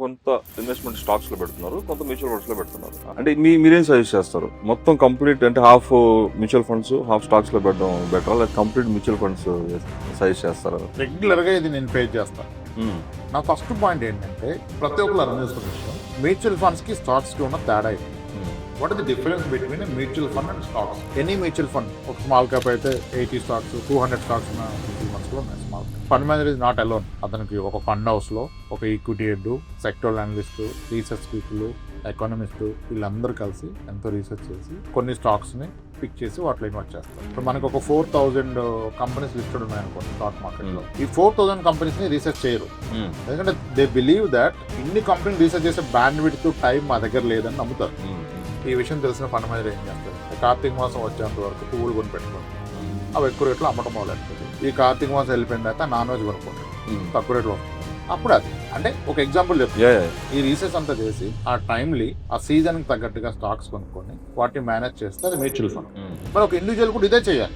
కొంత investment stocks లో పెడుతున్నారు, కొంత మ్యూచువల్ ఫండ్స్ లో పెడుతున్నారు. అంటే మీరేం సజెస్ట్ చేస్తారు? మొత్తం కంప్లీట్ అంటే half mutual funds half stocks లో పెట్టడం బెటర్, లేదా కంప్లీట్ మ్యూచువల్ ఫండ్స్ సజెస్ట్ చేస్తారా? రెగ్యులర్ గా ఇది నేను ఫేస్ చేస్తాను. నా ఫస్ట్ పాయింట్ ఏంటంటే ప్రతి ఒక్కరు అర్థం చేసుకున్న విషయం, మ్యూచువల్ ఫండ్స్ కి స్టాక్స్ కి ఉన్న తేడా ఇది. What is the difference between mutual fund and stocks? Any mutual fund, ఒక స్మాల్ క్యాప్ అయితే 80 స్టాక్స్ 200 స్టాక్స్ ఉన్న మ్యూచువల్ ఫండ్స్ లో ఉన్నాయి. Small fund manager is not alone. అతనికి ఒక ఫండ్ హౌస్ లో ఒక equity head, sectoral analyst, research people, economist వీళ్ళందరూ కలిసి ఎంతో రీసెర్చ్ చేసి కొన్ని స్టాక్స్ ని పిక్ చేసి వాటిలో ఇన్వెస్ట్ చేస్తారు. ఇప్పుడు మనకు ఒక 4000 కంపెనీస్ లిస్టెడ్ ఉన్నాయనుకోండి స్టాక్ మార్కెట్ లో. ఈ 4000 కంపెనీస్ ని రీసెర్చ్ చేయరు, ఎందుకంటే దే బిలీవ్ దాట్ ఇన్ని కంపెనీ రీసెర్చ్ చేసే బ్యాండ్ విడ్త్ టైం మా దగ్గర లేదని నమ్ముతారు. ఈ విషయం తెలిసిన ఫండ్ మేనేజర్ ఏం చేస్తారు, కార్తీక మాసం వచ్చేంత వరకు పువ్వులు కొని పెట్టుకోండి, అవి ఎక్కువ రేట్లో అమ్మటం మొదలెడుతుంది. ఈ కార్తీక మాసం వెళ్ళిపోయిన తర్వాత నాన్ వెజ్ కొనుక్కోండి, తక్కువ రేట్లో వస్తుంది. అప్పుడు అది అంటే ఒక ఎగ్జాంపుల్ చెప్తాను. ఈ రీసెర్చ్ అంతా చేసి ఆ టైమ్లీ ఆ సీజన్ కి తగ్గట్టుగా స్టాక్స్ కొనుక్కొని వాటిని మేనేజ్ చేస్తే అది మ్యూచువల్ ఫండ్. మరి ఒక ఇండివిజువల్ కూడా ఇదే చేయాలి.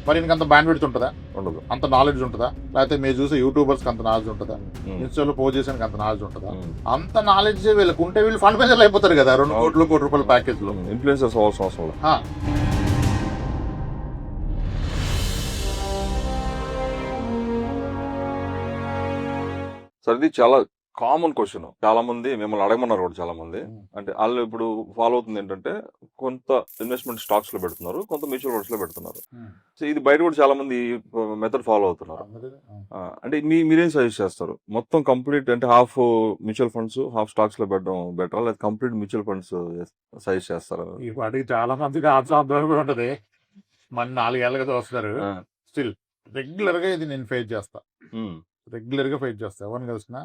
మరి ఇంకంత బ్యాండ్ విడ్త్ ఉంటుందా? ఉండదు. అంత నాలెడ్జ్ ఉంటుందా? లేకపోతే మీరు చూసే యూట్యూబర్స్ కి అంత నాలెడ్జ్ ఉంటుందా? ఇన్స్టాలో పోస్ట్ చేసానికి అంత నాలెడ్జ్ ఉంటుందా? అంత నాలెడ్జ్ వీళ్ళకి ఉంటే వీళ్ళు ఫండ్ మేనేజర్లు అయిపోతారు కదా, 2 కోట్ల రూపాయల ప్యాకేజ్ లో. ఇన్ఫ్లుయెన్సర్స్ అవ్వాల్సిన అవసరం లేదు. సార్, ఇది చాలా కామన్ క్వశ్చన్. చాలా మంది మిమ్మల్ని అడగమన్నారు కూడా చాలా మంది. అంటే వాళ్ళు ఇప్పుడు ఫాలో అవుతుంది ఏంటంటే కొంత ఇన్వెస్ట్మెంట్ స్టాక్స్ లో పెడుతున్నారు, కొంత మ్యూచువల్ ఫండ్స్ లో పెడుతున్నారు. సో ఇది బయట కూడా చాలా మంది మెథడ్ ఫాలో అవుతున్నారు. అంటే మీరేం సజెస్ట్ చేస్తారు? మొత్తం కంప్లీట్ అంటే half mutual funds half stocks లో పెట్టడం బెటర్, లేదా కంప్లీట్ మ్యూచువల్ ఫండ్స్ సజెస్ట్ చేస్తారా? ఈ వాటికి చాలా మందికి ఆత్మహత్య కూడా ఉంటది. మన 4 ఏళ్ళగా చూస్తారు. స్టిల్ రెగ్యులర్ గా ఇది నేను ఫేస్ చేస్తా. రెగ్యులర్ గా ఫేస్ చేస్తా. ఎవరిని కలిసిన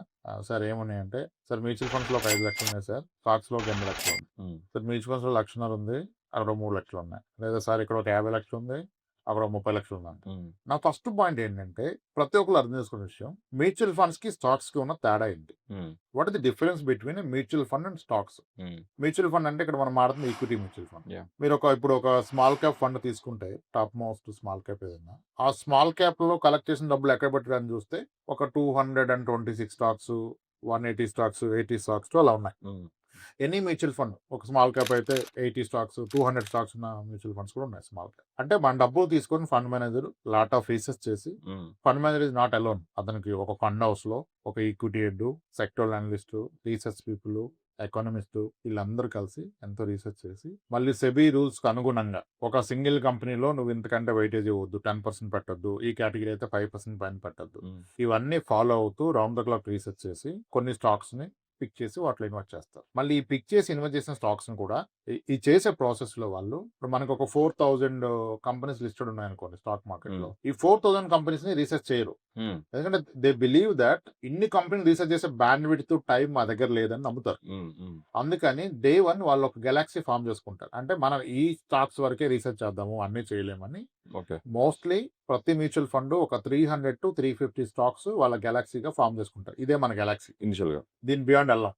సార్ ఏమున్నాయంటే, సార్ మ్యూచువల్ ఫండ్స్ లో ఒక 5 లక్షలు ఉన్నాయి సార్, స్టాక్స్ లో ఒక 8 లక్షలు ఉన్నాయి సార్, మ్యూచువల్ ఫండ్స్ లో 1,00,000 ఉంది, అక్కడ 3 లక్షలు ఉన్నాయి, లేదా సార్ ఇక్కడ ఒక 50 లక్షలు ఉంది, అక్కడ 30 లక్షలు ఉన్నాయి. నా ఫస్ట్ పాయింట్ ఏంటంటే ప్రతి ఒక్కరు అర్థం చేసుకునే విషయం, మ్యూచువల్ ఫండ్స్ కి స్టాక్స్ కి ఉన్న తేడా ఏంటి? What is the difference between mutual fund and stocks? Mutual fund అంటే ఇక్కడ మనం మాట్లాడుతుంది ఈక్విటీ మ్యూచువల్ ఫండ్. మీరు ఇప్పుడు ఒక స్మాల్ క్యాప్ ఫండ్ తీసుకుంటే, టాప్ మోస్ట్ స్మాల్ క్యాప్ ఏదైనా, ఆ స్మాల్ క్యాప్ లో కలెక్ట్ చేసిన డబ్బులు ఎక్కడ పెట్టారని చూస్తే ఒక 226 స్టాక్స్, 180 స్టాక్స్, 80 స్టాక్స్ అలా ఉన్నాయి. ఎనీ మ్యూచువల్ ఫండ్, ఒక స్మాల్ క్యాప్ అయితే 80 స్టాక్స్ 200 స్టాక్స్ ఉన్న మ్యూచువల్ ఫండ్స్ కూడా ఉన్నాయి స్మాల్ క్యాప్. అంటే మన డబ్బులు తీసుకొని fund manager lot of research చేసి, fund manager is not alone. అతనికి ఒక ఫండ్ హౌస్ లో ఒక equity head, sectoral analyst, research people, economist వీళ్ళందరూ కలిసి ఎంతో రీసెర్చ్ చేసి, మళ్ళీ సెబీ రూల్స్ కి అనుగుణంగా ఒక సింగిల్ కంపెనీలో నువ్వు ఇంతకంటే వెయిటేజ్ ఇవ్వద్దు, 10% పెట్టద్దు, ఈ కేటగిరీ అయితే 5% పైన పెట్టద్దు, ఇవన్నీ ఫాలో అవుతూ రౌండ్ ద క్లాక్ రీసెర్చ్ చేసి కొన్ని స్టాక్స్ ని పిక్ చేసి వాటిలో ఇన్వెస్ట్ చేస్తారు. మళ్ళీ ఈ పిక్ చేసి ఇన్వెస్ట్ చేసిన స్టాక్స్ ని కూడా ఈ చేసే ప్రాసెస్ లో వాళ్ళు, ఇప్పుడు మనకు ఒక 4000 కంపెనీస్ లిస్టెడ్ ఉన్నాయనుకోండి స్టాక్ మార్కెట్ లో. ఈ 4000 కంపెనీస్ ని రీసెర్చ్ చేయరు, ఎందుకంటే దే బిలీవ్ దాట్ ఇన్ని కంపెనీ రీసెర్చ్ చేసే బ్యాండ్ విడ్త్ టైం మా దగ్గర లేదని నమ్ముతారు. అందుకని డే 1 వాళ్ళు ఒక గెలాక్సీ ఫామ్ చేసుకుంటారు. అంటే మనం ఈ స్టాక్స్ వరకే రీసెర్చ్ చేద్దాము, అన్ని చేయలేమని. మోస్ట్లీ ప్రతి మ్యూచువల్ ఫండ్ ఒక 300 to 350 స్టాక్స్ వాళ్ళ గెలాక్సీగా ఫామ్ చేసుకుంటారు. ఇదే మన గెలాక్సీ ఇనిషియల్ గా. దీని బియాండ్ వెళ్ళాం.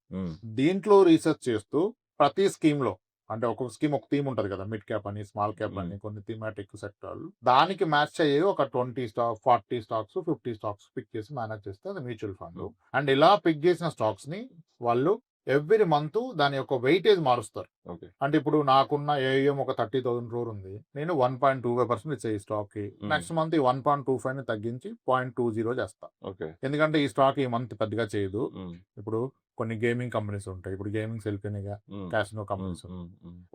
దీంట్లో రీసెర్చ్ చేస్తూ ప్రతి స్కీమ్ లో, అంటే ఒక్కొక్క స్కీమ్ ఒక థీమ్ ఉంటది కదా, మిడ్ క్యాప్ అని, స్మాల్ క్యాప్ అని, కొన్ని థీమాటిక్ సెక్టర్లు, దానికి మ్యాచ్ అయ్యే ఒక 20 స్టాక్స్, 40 స్టాక్స్, 50 స్టాక్స్ పిక్ చేసి మేనేజ్ చేస్తే అది మ్యూచువల్ ఫండ్. అండ్ ఇలా పిక్ చేసిన స్టాక్స్ ని వాళ్ళు ఎవ్రీ మంత్ దాని యొక్క వెయిటేజ్ మారుస్తారు. అంటే ఇప్పుడు నాకున్న ఏఎం ఒక 30,000 crore ఉంది, నేను 1.25% ఇచ్చే ఈ స్టాక్ కి నెక్స్ట్ మంత్ ఈ 1.25 ని తగ్గించి 0.20 చేస్తా. ఎందుకంటే ఈ స్టాక్ ఈ మంత్ పెద్దగా చేయదు. ఇప్పుడు కొన్ని గేమింగ్ కంపెనీస్ ఉంటాయి, ఇప్పుడు గేమింగ్స్ వెళ్ళిపోయినాయిగా, క్యాసినో కంపెనీస్,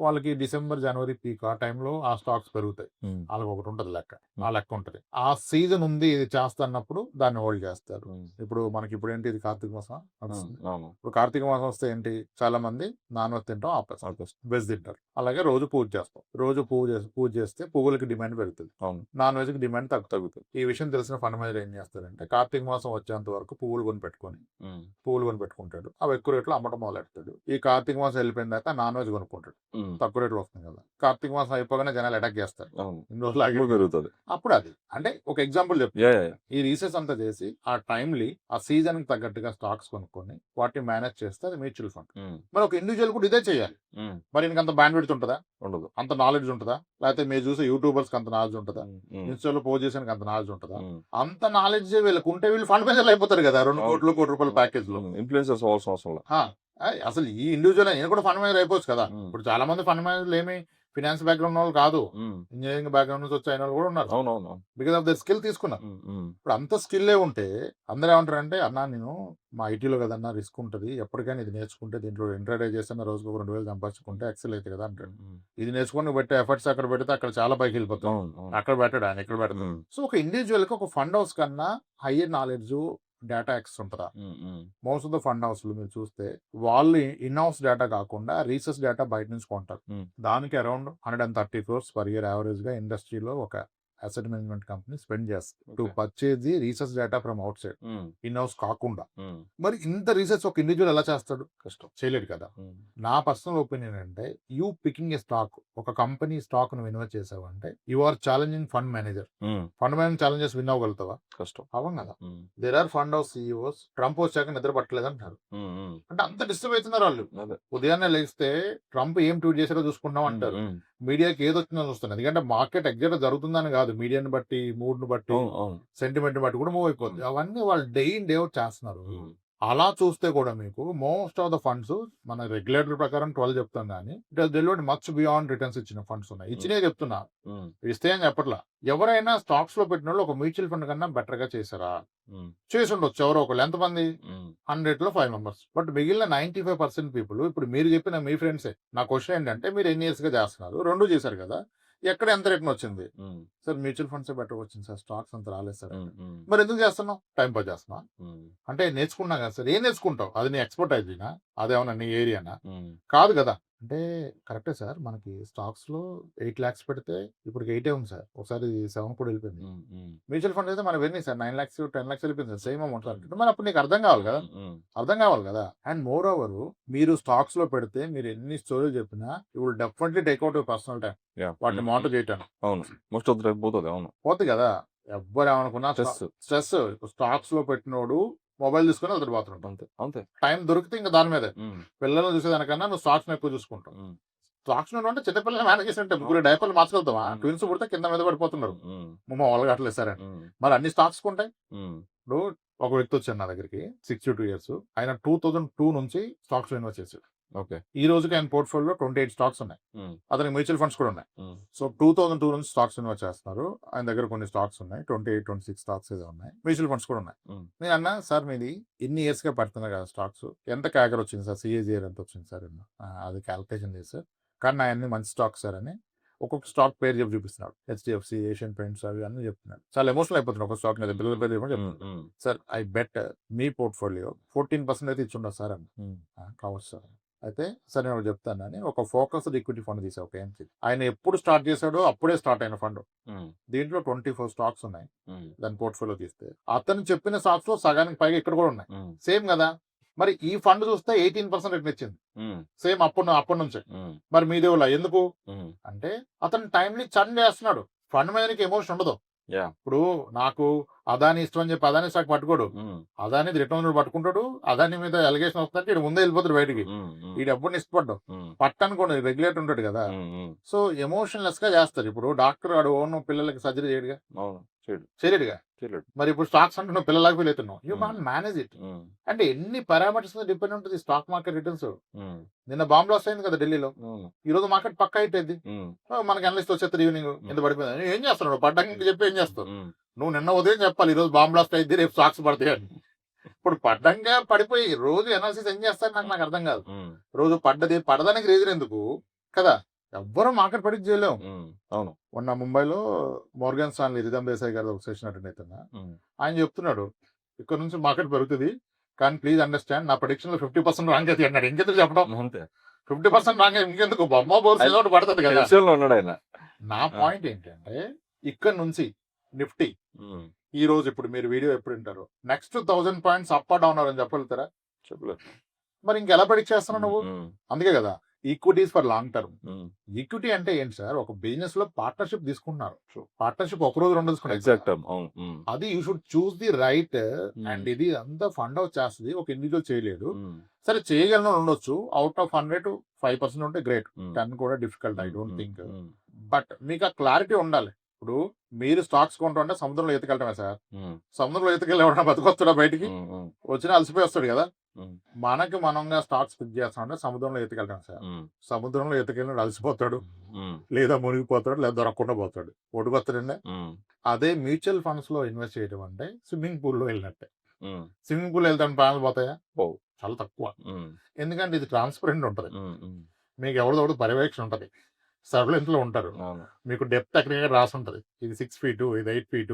వాళ్ళకి డిసెంబర్ జనవరి పీక్ ఆ టైంలో ఆ స్టాక్స్ పెరుగుతాయి, వాళ్ళకి ఒకటి ఉంటది లెక్క, ఆ లెక్క ఉంటది. ఆ సీజన్ ఉంది ఇది చేస్తా అన్నప్పుడు దాన్ని హోల్డ్ చేస్తారు. ఇప్పుడు మనకి ఇప్పుడు ఏంటి, ఇది కార్తీక మాసం నడుస్తుంది. ఇప్పుడు కార్తీక మాసం వస్తే ఏంటి, చాలా మంది నాన్ వెజ్ తింటాం, ఆపేస్తాం, వెజ్ తింటారు. అలాగే రోజు పూజ చేస్తాం, రోజు పూజ చేస్తే పువ్వులకి డిమాండ్ పెరుగుతుంది, నాన్ వెజ్ కి డిమాండ్ తగ్గుతుంది. ఈ విషయం తెలిసిన ఫండ్ మేనేజర్ ఏం చేస్తారంటే కార్తీక మాసం వచ్చేంత వరకు పువ్వులు కొని పెట్టుకుంటాడు, అవి ఎక్కువ రేట్లో అమ్మటం మొదలెడతాడు. ఈ కార్తీక మాసం వెళ్ళిపోయిన తర్వాత నాన్ వెజ్ కొనుక్కుంటాడు, తక్కువ రేట్లో వస్తుంది కదా. కార్తీక మాసం అయిపోగానే జనాలు అటాక్ చేస్తారు, ఇన్ని రోజులు ఆగి పెరుగుతుంది. అప్పుడు అది అంటే ఒక ఎగ్జాంపుల్ చెప్తాను. ఈ రీసెర్చ్ అంతా చేసి ఆ టైమ్లీ ఆ సీజన్ కి తగ్గట్టుగా స్టాక్స్ కొనుక్కొని వాటిని మేనేజ్ చేస్తే అది మ్యూచువల్ ఫండ్. మరి ఒక ఇండివిజువల్ కూడా ఇదే చేయాలి. ఉమ్, మరి ఇంక అంత బ్యాండ్ విడ్త్ ఉంటుందా, ఉండదు. అంత నాలెడ్జ్ ఉంటుందా, లేకపోతే మీరు చూసే యూట్యూబర్స్ అంత నాలెడ్జ్ ఉంటుందా, ఉమ్, ఇన్స్టాలో పోస్ట్ చేసానికి అంత నాలెడ్జ్ ఉంటుందా? ఉమ్, అంత నాలెడ్జ్ వీళ్ళకి ఉంటే వీళ్ళు ఫండ్ మేనేజర్లు అయిపోతారు కదా 2 అవును. కోట్లు కోటి రూపాయల ప్యాకేజ్ లో. ఇన్ఫ్లుయెన్సర్స్ అవ్వాల్సిన అవసరం లేదు. అసలు ఈ ఇండివిజువల్ నేను కూడా ఫండ్ మేనేజర్ అయిపోవచ్చు కదా. ఉమ్, ఇప్పుడు చాలా మంది ఫండ్ మేనేజర్లు ఏమి ఫినాన్స్ బ్యాక్గ్రౌండ్ వాళ్ళు కాదు, ఉమ్, ఇంజనీరింగ్ బ్యాక్గ్రౌండ్ నుంచి వచ్చే అయిన వాళ్ళు కూడా ఉన్నారు. అవునవును. బికాస్ ఆఫ్ దర్ స్కిల్ తీసుకున్నారు. ఉమ్, ఉమ్, ఇప్పుడు అంత స్కిల్లే ఉంటే అందరూ ఏమంటారంటే, అన్నా నేను మా ఐటీలో కదన్నా రిస్క్ ఉంటుంది, ఎప్పటికైనా ఇది నేర్చుకుంటే దీంట్లో ఇంట్రాడే చేస్తే రోజుకు ఒక 2,000 సంపాదించుకుంటే ఎక్సెల్ అయితే కదా అంటాడు. ఉమ్, ఇది నేర్చుకుని నువ్వు పెట్టే ఎఫర్ట్స్ అక్కడ పెడితే అక్కడ చాలా పైకి వెళ్ళిపోతాం, అవును, అవును. అక్కడ పెట్టడా ఇక్కడ పెడతాం. ఉమ్, సో ఒక ఇండివిజువల్ కి ఒక ఫండ్ హౌస్ కన్నా హయ్యర్ నాలెడ్జ్ డేటా యాక్సెస్ ఉంటుందా? ఉమ్, ఉమ్, మోస్ట్ ఆఫ్ ద ఫండ్ హౌస్లు మీరు చూస్తే వాళ్ళు ఇన్ హౌస్ డేటా కాకుండా రీసెర్చ్ డేటా బయట నుంచి కొంటారు. Hmm. దానికి around 130 crores per year average గా ఇండస్ట్రీలో ఒక అసెట్ మేనేజ్మెంట్ కంపెనీ స్పెండ్ చేస్తుంది to Okay. Purchase the research data from out side, um, in house కాకుండా. ఉమ్, మరి ఇంత రీసెర్చ్ ఒక ఇండివిజువల్ ఎలా చేస్తాడు? కష్టం. చేయలేడు కదా. ఉమ్, నా పర్సనల్ ఒపీనియన్ అంటే, యూ పికింగ్ ఏ స్టాక్, ఒక కంపెనీ స్టాక్ నువ్వు ఇన్వెస్ట్ చేసావంటే you are challenging fund manager. Um, fund manager challenges win అవ్వగలుగుతావా? కష్టం. అవ్వం కదా. Um, there are fund house CEOs Trump వచ్చాక నిద్ర పట్టలేదు అంటారు. ఉమ్, ఉమ్, అంటే అంత డిస్టర్బ్ అవుతున్నారు వాళ్ళు. అదే. ఉదయాన్నే లేస్తే ట్రంప్ ఏం ట్వీట్ చేశారో చూసుకుంటాం అంటారు. ఉమ్, మీడియాకి ఏది వచ్చిందో చూస్తుంది. ఎందుకంటే మార్కెట్ ఎగ్జాక్ట్ జరుగుతుందని కాదు, మీడియాని బట్టి, మూడ్ ని బట్టి, అవును, అవును. సెంటిమెంట్ బట్టి కూడా మూవ్ అయిపోతుంది. అవన్నీ వాళ్ళు డే ఇన్ డే అవుట్ చేస్తున్నారు. ఉమ్, అలా చూస్తే కూడా మీకు మోస్ట్ ఆఫ్ ద ఫండ్స్ మన రెగ్యులేటరీ ప్రకారం 12 చెప్తాం కానీ it has delivered much beyond returns ఇచ్చిన ఫండ్స్ ఉన్నాయి. ఇచ్చినే చెప్తున్నా, ఉమ్, ఇస్తే అని చెప్పట్లా. ఎవరైనా స్టాక్స్ లో పెట్టిన వాళ్ళు ఒక మ్యూచువల్ ఫండ్ కన్నా బెటర్ గా చేశారా? ఉమ్, చేసి ఉండొచ్చు ఎవరో ఒకళ్ళు. ఎంతమంది? ఉమ్, 100 లో 5 మెంబర్స్. బట్ మిగిలిన 95% పీపుల్, ఇప్పుడు మీరు చెప్పిన మీ ఫ్రెండ్సే. నా క్వశ్చన్ ఏంటంటే, మీరు ఎన్ని ఇయర్స్ గా చేస్తున్నారు, 2 చేశారు కదా, ఎక్కడ ఎంత రిటర్న్ వచ్చింది? ఉమ్, సార్ మ్యూచువల్ ఫండ్స్ బెటర్ వచ్చింది సార్, స్టాక్స్ అంత రాలేదు సార్. ఉమ్, ఉమ్, మరి ఎందుకు చేస్తున్నావు? టైం పాస్ చేస్తున్నా ఉమ్, అంటే నేర్చుకున్నా కదా సార్. ఏం నేర్చుకుంటావు? అది నీ ఎక్స్పర్టైజీనా? అదేమన్నా నీ ఏరియానా? ఉమ్, కాదు కదా. అంటే కరెక్టే సార్, మనకి స్టాక్స్ లో 8 lakhs పెడితే ఇప్పుడు 8 ఉంది సార్, ఒకసారి 7 కూడా వెళ్ళిపోయింది. ఉమ్, ఉమ్, మ్యూచువల్ ఫండ్ అయితే మనం వెళ్ళింది సార్ 9 lakhs 10 lakhs వెళ్ళిపోయింది సార్, సేమ్ అమౌంట్ సార్. మరి అప్పుడు నీకు అర్థం కావాలి కదా, ఉమ్, అర్థం కావాలి కదా. అండ్ మోర్ ఓవర్, మీరు స్టాక్స్ లో పెడితే మీరు ఎన్ని స్టోరీలు చెప్పినా you will definitely take out your personal time yeah. వాటిని ఉమ్, మానిటర్ చేయటానికి. అవును, మోస్ట్ ఆఫ్ ద టైం పోతుంది. అవును, పోతుంది కదా. ఎవ్వరు ఏమనుకున్నా స్ట్రెస్. స్ట్రెస్. స్టాక్స్ లో పెట్టినోడు మొబైల్ తీసుకుని వెళ్తాడు బాత్రూమ్. అంతే అంతే. టైం దొరికితే ఇంకా దాని మీదే. ఉమ్, పిల్లలను చూసేదానికన్నా నువ్వు స్టాక్స్ ఎక్కువ చూసుకుంటావు. ఉమ్, స్టాక్స్ అంటే చిన్నపిల్లలు మేనేజ్ చేసినట్టే, ముగ్గురు డైపర్లు మార్చగలుగుతావా? ట్విన్స్ పుడితే కింద మీద పడిపోతున్నారు, ఉమ్, ముమ్మ వాళ్ళు అట్లేదు సరే. ఉమ్, మరి అన్ని స్టాక్స్ ఉంటాయి. ఉమ్, ఇప్పుడు ఒక వ్యక్తి వచ్చాడు నా దగ్గరికి, 62 years, ఆయన 2002 నుంచి స్టాక్స్ లో ఇన్వెస్ట్ చేశాడు. ఓకే. ఈ రోజుకి ఆయన పోర్ట్ఫోలియో 28 స్టాక్స్ ఉన్నాయి. ఉమ్, అతనికి మ్యూచువల్ ఫండ్స్ కూడా ఉన్నాయి. ఉమ్, సో 2002 నుంచి స్టాక్స్ ఇన్వెస్ట్ చేస్తున్నారు. ఆయన దగ్గర కొన్ని స్టాక్స్ ఉన్నాయి, 28-26 స్టాక్స్ ఏదో ఉన్నాయి, మ్యూచువల్ ఫండ్స్ కూడా ఉన్నాయి. ఉమ్, నేను అన్నా, సార్ మీది ఇన్ని ఇయర్స్ గా పడుతున్నారు కదా స్టాక్స్, ఎంత క్యాకర్ వచ్చింది సార్, సిఏజిఆర్ ఎంత వచ్చింది సార్? అది క్యాల్కులేషన్ లేదు సార్, కానీ నా అన్ని మంచి స్టాక్స్ సార్ అని ఒక్కొక్క స్టాక్ పేరు చెప్పి చూపిస్తున్నాడు. హెచ్డిఎఫ్సి, ఏషియన్ పెయింట్స్, అవి అన్ని చెప్తున్నాడు. చాలా ఎమోషనల్ అయిపోతున్నాడు ఒక స్టాక్ మీద, పిల్లల పేరు చెప్పి ఉమ్, చెప్తున్నాడు. ఉమ్, సార్ ఐ బెట్ మీ పోర్ట్ఫోలియో 14% అయితే ఇచ్చిండదు సార్ అని. ఉమ్, కావచ్చు సార్. అయితే సరే నేను ఒకటి చెప్తానని ఒక ఫోకస్డ్ ఈక్విటీ ఫండ్ తీసా ఒక ఏంటి. ఆయన ఎప్పుడు స్టార్ట్ చేశాడో అప్పుడే స్టార్ట్ అయిన ఫండ్. ఉమ్, దీంట్లో 24 స్టాక్స్ ఉన్నాయి. ఉమ్, దాని పోర్ట్ఫోలియో తీస్తే అతను చెప్పిన స్టాక్స్ లో సగానికి పైగా ఇక్కడ కూడా ఉన్నాయి. ఉమ్, సేమ్ కదా. మరి ఈ ఫండ్ చూస్తే 18% రిటర్న్ ఇచ్చింది, ఉమ్, సేమ్ అప్పటి నుంచి. ఉమ్, మరి మీ దేవుళ్ళ ఎందుకు ఉమ్, అంటే అతను టైంలీ చర్న్ చేస్తున్నాడు. ఫండ్ మీదకి ఎమోషన్ ఉండదు. Yeah. ఇప్పుడు నాకు అదాని ఇష్టం అని చెప్పి అదాని స్టాక్ పట్టుకోడు, ఉమ్, అదాని రిటర్న్ పట్టుకుంటాడు. అదాని మీద ఎలిగేషన్ వస్తుంటే ఇటు ముందే వెళ్ళిపోతాడు బయటికి. ఉమ్, ఉమ్, ఈ డబ్బుని ఇష్టపడ్డావు ఉమ్, పట్టనుకోండి, రెగ్యులేటర్ ఉంటాడు కదా. ఉమ్, ఉమ్, సో ఎమోషన్లెస్ గా చేస్తారు. ఇప్పుడు డాక్టర్ వాడు ఓన్ పిల్లలకి సర్జరీ చేయడుగా, అవును, చేయడు చేయలేడుగా. చేయలేడు. మరి ఇప్పుడు స్టాక్స్ అంటే నువ్వు పిల్లలకి ఫీల్ అవుతున్నావు, you Hmm. Can manage it. Um, అంటే ఎన్ని పారామీటర్స్ డిపెండ్ ఉంటుంది స్టాక్ మార్కెట్ రిటర్న్స్. ఉమ్, నిన్న బాంబ్ లాస్ అయింది కదా ఢిల్లీలో, అవును, ఈ రోజు మార్కెట్ పక్కా అయిపోయింది. ఉమ్, మనకి అనలిస్ట్ వచ్చేస్తారు ఈవినింగ్, ఎంత పడిపోయింది. నువ్వు ఏం చేస్తున్నావు? పడ్డానికి చెప్పి ఏం చేస్తావు? ఉమ్, నువ్వు నిన్న ఉదయం చెప్పాలి ఈ రోజు బాంబ్ బ్లాస్ట్ అయింది, రేపు స్టాక్స్ పడతాయి అని. ఇప్పుడు పడ్డంగా పడిపోయి రోజు ఎనాలిసిస్ ఏం చేస్తారు నాకు అర్థం కాదు. ఉమ్, రోజు పడ్డది పడడానికి రీజన్ ఎందుకు కదా. ఎవ్వరూ మార్కెట్ ప్రెడిక్ట్ చేయలేము. ఉమ్, అవును, మొన్న ముంబైలో మోర్గన్ స్టాన్లీ రిధమ్ దేశాయ్ గారు ఒక సెషన్ అటెండ్ అవుతున్నా, ఉమ్, ఆయన చెప్తున్నాడు ఇక్కడ నుంచి మార్కెట్ పెరుగుతుంది, కానీ ప్లీజ్ అండర్స్టాండ్ నా ప్రొడిక్షన్ లో 50% రాంగ్ అవుతుంది అన్నాడు. ఇంకెందుకు చెప్పడం? అంతే. 50% రాంగ్ ఇంకెందుకు? బొమ్మ బోర్స్ ఏదో ఒకటి పడుతుంది కదా. విషయంలో ఉన్నాడు ఆయన. నా పాయింట్ ఏంటంటే, ఇక్కడ నుంచి నిఫ్టీ ఉమ్, ఈ రోజు ఇప్పుడు మీరు వీడియో ఎప్పుడు వింటారు, నెక్స్ట్ 1000 పాయింట్స్ అప్ డౌన్ అని చెప్పగలుగుతారా? చెప్పలేదు. మరి ఇంకెలా ప్రెడిక్ట్ చేస్తున్నావు నువ్వు? ఉమ్, అందుకే కదా equities for long term. Um. Equity అంటే ఏంటి సార్? ఒక బిజినెస్ లో పార్ట్నర్షిప్ తీసుకుంటున్నారు. True. పార్ట్నర్షిప్ ఒక రోజు 2 రోజులు ఎగ్జాక్ట్ అవును. అది you should choose the right. Hmm. And ఇది అంతా ఫండ్ అవుట్ చేస్తుంది, ఒక ఇండివిజువల్ చేయలేదు. ఉమ్. సరే చేయగలను ఉండొచ్చు, అవుట్ ఆఫ్ 100 5% ఉంటే గ్రేట్, ఉమ్. 10 కూడా difficult, I don't um. Think. Um. But మీకు ఆ క్లారిటీ ఉండాలి. ఇప్పుడు మీరు స్టాక్స్ కొంటుంటే సముద్రంలో ఎత్తుకెళ్ళటమే సార్. ఉమ్. సముద్రంలో ఎత్తుకెళ్ళి ఎవరైనా బతుకొస్తాడా బయటికి? ఉమ్. ఉమ్. వచ్చినా అలసిపోయి వస్తాడు కదా. ఉమ్. మనకి మనంగా స్టాక్స్ పిక్ చేస్తామంటే సముద్రంలో ఎత్తుకెళ్ళటం సార్. ఉమ్. సముద్రంలో ఎత్తుకెళ్ళి అలసిపోతాడు, ఉమ్. లేదా మునిగిపోతాడు, లేదా దొరకకుండా పోతాడు, ఒడుకొస్తాడండి. ఉమ్. అదే మ్యూచువల్ ఫండ్స్ లో ఇన్వెస్ట్ చేయడం అంటే స్విమ్మింగ్ పూల్ లో వెళ్ళినట్టే. ఉమ్. స్విమ్మింగ్ పూల్ వెళ్తాను ప్రాణాలు పోతాయా? పోవు. చాలా తక్కువ. ఉమ్. ఎందుకంటే ఇది ట్రాన్స్పరెంట్ ఉంటుంది, ఉమ్. ఉమ్. మీకు ఎవరిదొకటి పర్యవేక్షణ ఉంటుంది, సర్వలెన్స్ లో ఉంటారు, అవును. మీకు డెప్త్ ఎక్కడ రాసి ఉంటుంది, ఇది 6 feet, ఇది 8 feet.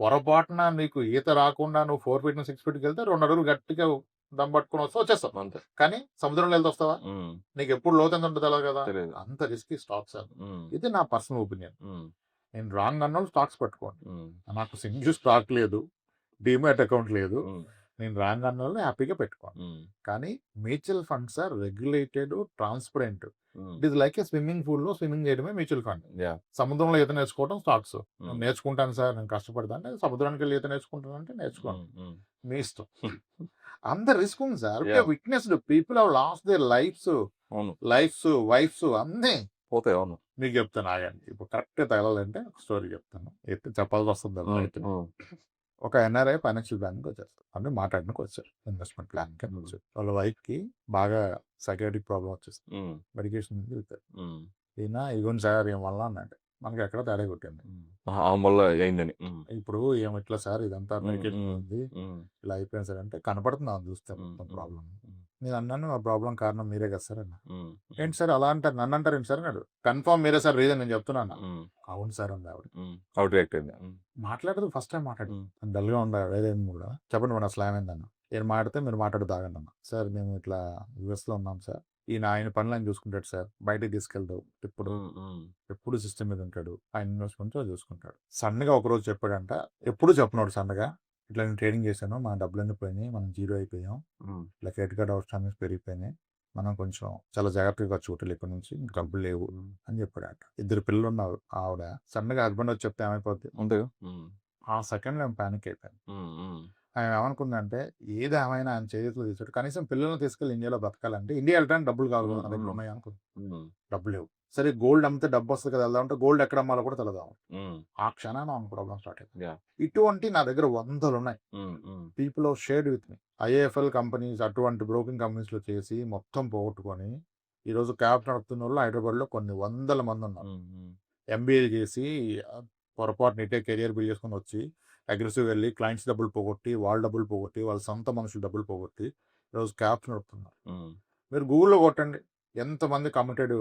పొరపాటున నీకు ఈత రాకుండా నువ్వు 4 feet 6 feet వెళ్తే 2 అడుగులు గట్టిగా దమ్ పట్టుకుని వస్తావు, వచ్చేస్తావు. అంతే. కానీ సముద్రంలో వెళ్తే వస్తావా? ఉమ్. నీకు ఎప్పుడు లోతు ఎంత ఉంటుంది తెలియదు కదా. తెలియదు. అంత రిస్కీ స్టాక్స్ అది. ఉమ్. ఇది నా పర్సనల్ ఒపీనియన్. ఉమ్. నేను రాంగ్ అన్నోళ్ళు స్టాక్స్ పెట్టుకోండి. ఉమ్. నాకు సింగిల్ స్టాక్ లేదు, డిమాట్ అకౌంట్ లేదు, ఉమ్. నేను రాంగ్ అన్నోళ్ళు హ్యాపీగా పెట్టుకోండి. ఉమ్. కానీ mutual funds are regulated, transparent. Um. It is like a swimming pool లో స్విమ్మింగ్ చేయడమే మ్యూచువల్ ఫండ్. యా. సముద్రంలో ఈత నేర్చుకోవడం స్టాక్స్. నేను ఉమ్. నేర్చుకుంటాను సార్, నేను కష్టపడతాను అంటే సముద్రానికి వెళ్ళి ఈత నేర్చుకుంటాను అంటే నేర్చుకోండి, ఉమ్. ఉమ్. మీ ఇష్టం. అంత రిస్క్ ఉంది sir. Yeah. Witnessed people have lost there lifes, అవును. వైఫ్స్ అన్నీ. పోతాయి. అవును. మీకు చెప్తాను ఆగండి, ఇప్పుడు కరెక్ట్ తగలాలంటే ఒక స్టోరీ చెప్తాను, ఎత్తి చెప్పాల్సి వస్తుంది ఉమ్. రైట్. ఉమ్. ఒక ఎన్ఆర్ఐ ఫైనాన్షియల్ బ్యాంక్ వచ్చారు, అంటే మాట్లాడడానికి వచ్చారు, ఇన్వెస్ట్మెంట్ ప్లాన్ కి వచ్చారు. వాళ్ళ వైఫ్ కి బాగా సైకాట్రిక్ ప్రాబ్లం వచ్చేసింది, ఉమ్. మెడికేషన్ వెళ్తారు. ఉమ్. ఈయన ఇగోని సార్ ఏం వల్ల అన్నాడు, మనకి ఎక్కడ తేడా కొట్టింది. ఆ వల్ల అయిందని. ఉమ్. ఇప్పుడు ఏమి ఇట్లా సార్ ఇదంతా మెడికేషన్ ఉంది, ఉమ్. ఇలా అయిపోయింది సార్ అంటే కనపడుతుంది అది చూస్తే మొత్తం ప్రాబ్లం. నేను అన్నాను ఆ ప్రాబ్లం కారణం మీరే కదా సార్ అన్న. ఉమ్. ఏంటి సార్ అలా అంటారు, నన్ను అంటారు ఏంటి సార్ అన్నాడు. కన్ఫర్మ్ మీరే సార్ రీజన్ నేను చెప్తున్నాను. ఉమ్. అవును సార్ అంది ఆవిడ. ఉమ్. అవుట్ రియాక్ట్ అయింది. ఉమ్. మాట్లాడదు, ఫస్ట్ టైం మాట్లాడు, ఉమ్. డల్ గా ఉందా ఏదైనా కూడా. చెప్పండి మన అసలు ఏమైందన్న. నేను మాట్లాడితే మీరు మాట్లాడు తాగండి అన్న. సార్ మేము ఇట్లా యుఎస్ లో ఉన్నాం సార్, ఆయన పనులు ఆయన చూసుకుంటాడు సార్, బయటకు తీసుకెళ్తావు ఇప్పుడు, ఉమ్. ఉమ్. ఎప్పుడు సిస్టమ్ మీద ఉంటాడు, ఆయన ఇన్వెస్ట్మెంట్ చూసుకుంటాడు. సన్నగా ఒక రోజు చెప్పాడంట, ఎప్పుడు చెప్పినాడు సన్నగా, ఇట్లా నేను ట్రేడింగ్ చేశాను, మన డబ్బులు అన్నీ పోయినాయి, మనం జీరో అయిపోయాం, ఉమ్. ఇలా క్రెడిట్ కార్డ్ అవుట్ స్టాండింగ్స్ పెరిగిపోయినాయి, మనం కొంచెం చాలా జాగ్రత్తగా ఖర్చు పెట్టాలి ఇక్కడి నుంచి, ఇంక డబ్బులు లేవు అని చెప్పాడట. 2 పిల్లలు ఉన్నారు. ఆవిడ సన్నగా హస్బెండ్ వచ్చి చెప్తే ఏమైపోద్ది? అంతేగా. ఉమ్. ఆ సెకండ్ నేను ప్యానిక్ అయిపోయాను. ఉమ్. ఉమ్. ఆయన ఏమనుకుందంటే ఏది ఏమైనా ఆయన చేతిలో తీసాడు, కనీసం పిల్లల్ని తీసుకెళ్ళి ఇండియాలో బతకాలంటే ఇండియా వెళ్ళడానికి డబ్బులు కావాలి కదా, నా దగ్గర ఉన్నాయి అనుకుంది. ఉమ్. డబ్బు లేవు. సరే గోల్డ్ అమ్మితే డబ్బు వస్తుంది కదా వెళ్దామంటే, గోల్డ్ ఎక్కడ అమ్మాలో కూడా తెలదాం. ఉమ్. ఆ క్షణాన ప్రాబ్లం స్టార్ట్ అయింది. Yeah. ఇటువంటి నా దగ్గర 100 ఉన్నాయి. Um. Um. People of shared with me. IIFL companies అటువంటి బ్రోకింగ్ కంపెనీస్ లో చేసి మొత్తం పోగొట్టుకొని ఈరోజు క్యాబ్ నడుపుతున్న వాళ్ళు హైదరాబాద్ లో కొన్ని 100 మంది ఉన్నారు. ఉమ్. ఉమ్. ఎంబీఏ చేసి పొరపాటు ఇటే కెరియర్ బిల్డ్ చేసుకొని వచ్చి అగ్రెసివ్ వెళ్ళి క్లయింట్స్ డబ్బులు పోగొట్టి, వాళ్ళ డబ్బులు పోగొట్టి, వాళ్ళ సొంత మనుషులు డబ్బులు పోగొట్టి ఈరోజు క్యాబ్స్ నడుపుతున్నారు. ఉమ్. మీరు గూగుల్లో కొట్టండి, ఎంతమంది committed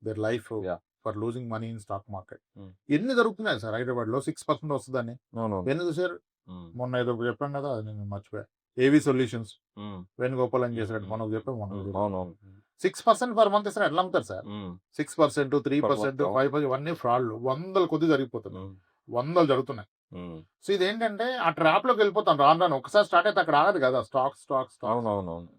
their life Yeah. For losing money in stock market. Hmm. ఎన్ని జరుగుతున్నాయి సార్ హైదరాబాద్ లో, 6% వస్తుందని. అవును. ఎన్ని చూసారు? ఉమ్. మొన్న ఏదో చెప్పాం కదా, అది నేను మర్చిపోయా, ఏవి సొల్యూషన్స్ ఉమ్. వేణుగోపాల్ అని చేశాడు, మనకు చెప్పాం మొన్న. అవునవును. 6% పర్ మంత్ ఇస్తారు, ఎట్లా అమ్ముతారు సార్? ఉమ్. 6%, 3%, 5%, ఇవన్నీ ఫ్రాడ్లు. 100 కొద్ది జరిగిపోతున్నాయి, ఉమ్. 100 జరుగుతున్నాయి. ఉమ్. సో ఇదేంటంటే ఆ ట్రాప్ లోకి వెళ్ళిపోతాం రాను రాను. ఒకసారి స్టార్ట్ అయితే అక్కడ ఆగదు కదా, స్టాక్. అవునవునవును.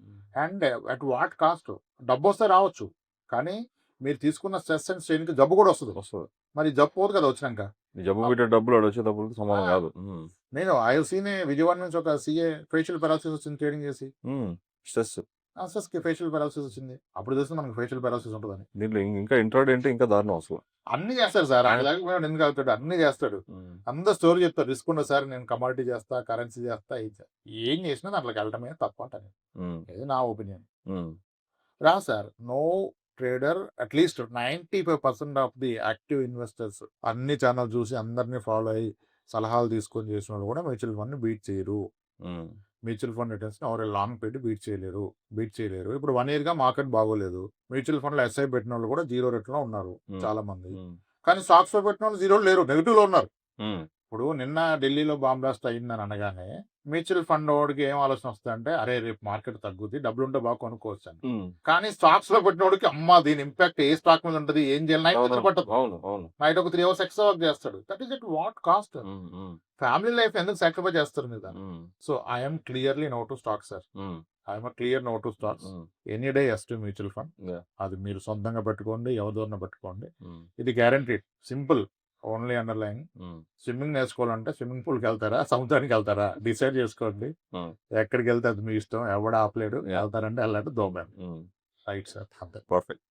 And at what cost? డబ్బు వస్తే రావచ్చు, కానీ మీరు తీసుకున్న స్ట్రెస్ అండ్ స్ట్రెయిన్ కి జబ్బు కూడా వస్తుంది. వస్తుంది. మరి జబ్బు పోదు కదా వచ్చినాక. ఈ జబ్బు పెట్టే డబ్బులు ఆడ వచ్చే డబ్బులతో సమానం కాదు. ఉమ్. నేను ఐసీనే విజయవాడ నుంచి ఒక సీఏ ఫేషియల్ పెరాలసిస్ వచ్చింది ట్రేడింగ్ చేసి, ఉమ్. స్ట్రెస్. అసెస్ కి ఫేషియల్ పెరాలసిస్ వచ్చింది. అప్పుడు తెలిసి మనకి ఫేషియల్ పెరాలసిస్ ఉంటుందని. దీంట్లో ఇంకా ఇంట్రాడే అంటే ఇంకా దారుణం అసలు. అన్ని చేస్తాడు సార్, ఆయన లేకపోతే ఎందుకు అవుతాడు, అన్ని చేస్తాడు. ఉమ్. అందరు స్టోరీ చెప్తారు, రిస్క్ ఉండదు సార్, నేను కమాడిటీ చేస్తా, కరెన్సీ చేస్తా, ఏం చేసినా దాంట్లోకి వెళ్ళటమే తప్ప అంటాను. ఉమ్. ఇది నా ఒపీనియన్. ఉమ్. రా sir, no trader at least 95% of the active investors అన్ని ఛానల్ చూసి అందరినీ ఫాలో అయ్యి సలహాలు తీసుకొని చేసిన వాళ్ళు కూడా మ్యూచువల్ ఫండ్ బీట్ చేయరు. ఉమ్. మ్యూచువల్ ఫండ్ రిటర్న్స్ ఎవరు లాంగ్ పెట్టి బీట్ చేయలేరు. ఇప్పుడు 1 year గా మార్కెట్ బాగోలేదు, మ్యూచువల్ ఫండ్ లో ఎస్ఐ పెట్టిన వాళ్ళు కూడా 0 రేట్ లో ఉన్నారు చాలా మంది. ఉమ్. కానీ స్టాక్స్ లో పెట్టిన వాళ్ళు 0 లేరు, నెగిటివ్ లో ఉన్నారు. ఉమ్. ఇప్పుడు నిన్న ఢిల్లీలో బాంబ్ బ్లాస్ట్ అయిందని అనగానే మ్యూచువల్ ఫండ్ వాడికి ఏం ఆలోచన వస్తుందంటే అరే రేపు మార్కెట్ తగ్గుద్ది, డబ్బులుంటే బాగా కొనుక్కోవచ్చు అని. ఉమ్. కానీ స్టాక్స్ లో పెట్టినోడికి అమ్మా దీని ఇంపాక్ట్ ఏ స్టాక్ మీద ఉంటుంది, ఏం చేయాలి, నైట్ అవును నిద్ర పట్టదు, అవును అవును. నైట్ ఒక 3 hours ఎక్స్ట్రా వర్క్ చేస్తాడు. That is at what cost? Um, um, family life ఎందుకు సాక్రిఫైస్ చేస్తారు మీరు దాన్ని? Um, so I'm clearly no to stock sir. Um, I'm clear no to stocks. Um, any day yes to mutual fund. Yeah. అది మీరు సొంతంగా పెట్టుకోండి, ఎవరిదోన పెట్టుకోండి. ఉమ్, ఇది guaranteed. Simple. Only underline um, swimming నేర్చుకోవాలంటే స్విమ్మింగ్ పూల్కి వెళ్తారా, సముద్రానికి వెళ్తారా, డిసైడ్ చేసుకోండి. ఉమ్, ఎక్కడికి వెళ్తే అది మీ ఇష్టం, ఎవడ ఆపలేడు. Yeah. వెళ్తారంటే వెళ్ళాడు, దోమారు. ఉమ్. రైట్ సార్, అంతే. పర్ఫెక్ట్.